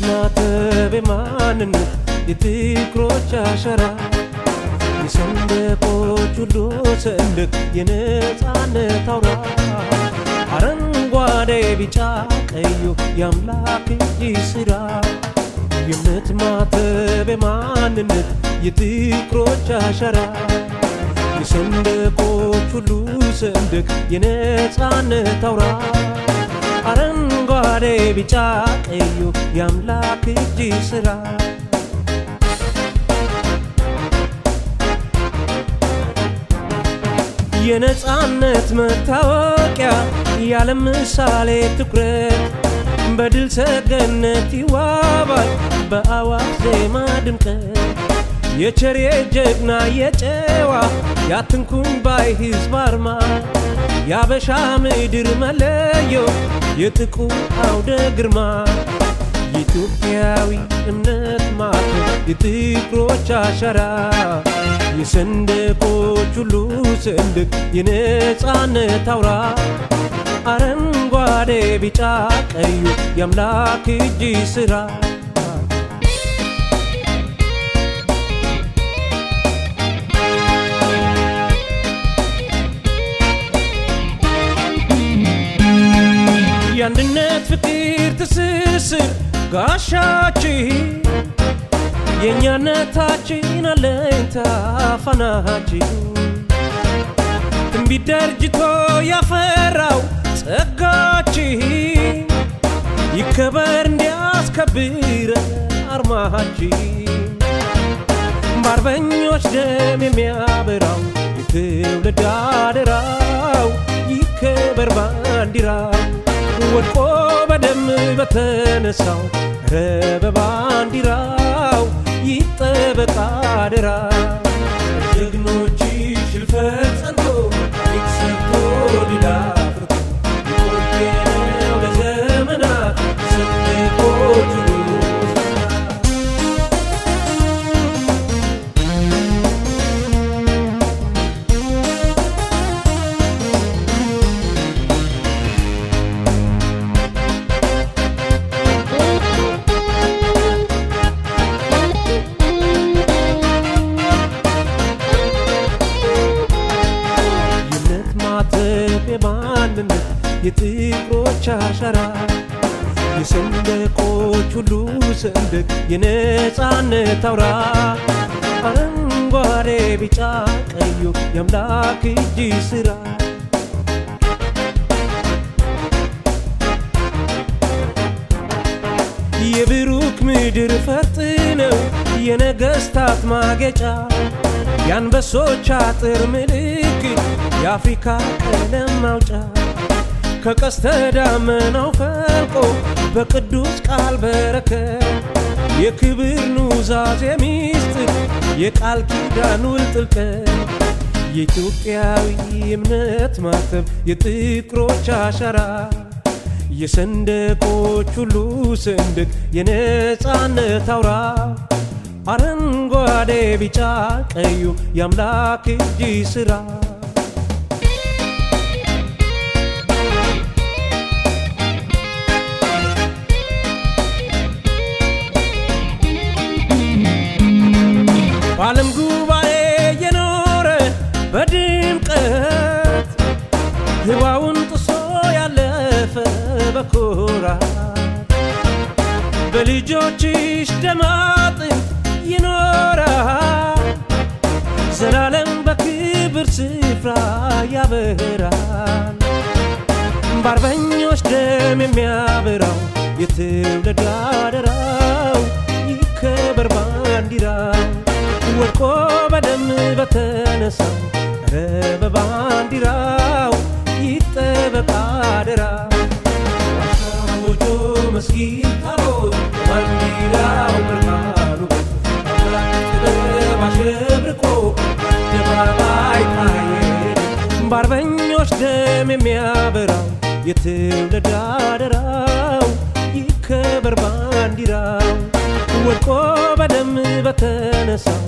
ማተብ የማንነት የጥቁሮች አሻራ የሰንደቆች ሁሉ ሰንደቅ የነፃነት አውራ አረንጓዴ ቢጫ ቀዩ የአምላክ እጅ ሥራ የእምነት ማተብ የማንነት የጥቁሮች አሻራ የሰንደቆች ሁሉ ሰንደቅ የነፃነት አውራ አረንጓዴ ቢጫ ቀዩ የአምላክ እጅ ሥራ የነፃነት መታወቂያ የዓለም ምሳሌ ትኩረት በድል ሰገነት ይዋባል በአዋጅ ዜማ ድምቀት የቸር የጀግና የጨዋ ያትንኩኝ ባይ ሕዝብ አርማ የአበሻ ምድር መለዮ የጥቁር አውደ ግርማ የኢትዮጵያዊ እምነት ማተብ የጥቁሮች አሻራ የሰንደቆች ሁሉ ሰንደቅ የነፃነት አውራ አረንጓዴ ቢጫ ቀዩ የአምላክ እጅ ሥራ የአንድነት ፍቅር ትስስር ጋሻችን የእኛነታችን አለኝታ ፋናችን ትንቢት ደርጅቶ ያፈራው ጸጋችን ይከበር እንዲያስከብር አርማችን በአርበኞች ደም የሚያበራው የትውልድ አደራው ይከበር ባንዲራው ወድቆ በደም በተነሳው በባንዲራው ይጠበቅ አደራ ጀግኖች ሽልፈት ጸንቶ ይክሰቶ ድል አፍርቶ የቆየነው ለዘመናት ሰንደቆች የማንነት የጥቁሮች አሻራ የሰንደቆች ሁሉ ሰንደቅ የነፃነት አውራ አረንጓዴ ቢጫ ቀዩ የአምላክ እጅ ሥራ የብሩክ ምድር ፈርጥ ነው የነገሥታት ማጌጫ የአንበሶች አጥር ምልክት የአፍሪካ ቀለም ማውጫ ከቀስተ ደመናው ፈልቆ በቅዱስ ቃል በረከት የክብር ኑዛዜ ሚስጥር የቃል ኪዳን ውል ጥልቀት የኢትዮጵያዊ እምነት ማተብ የጥቁሮች አሻራ የሰንደቆች ሁሉ ሰንደቅ የነፃነት አውራ አረንጓዴ ቢጫ ቀዩ የአምላክ እጅ ሥራ በዓለም ጉባኤ የኖረ በድምቀት ህዋውን ጥሶ ያለፈ በኩራት በልጆችሽ ደም አጥንት ይኖራል ዘላለም በክብር ስፍራ ያበራል በአርበኞች ደም የሚያበራው የትውልድ አደራው ይከበር ባንዲራው ወድቆ በደም በተነሳው በባንዲራው ይጠበቅ አደራ ዋሻ መስጊድ ታቦት ባንዲራው ብርሃኑ ባሸብርቆ አደባባይ ታየ በአርበኞች ደም የሚያበራው የትውልድ አደራው ይከበር ባንዲራው ወድቆ በደም በተነሳው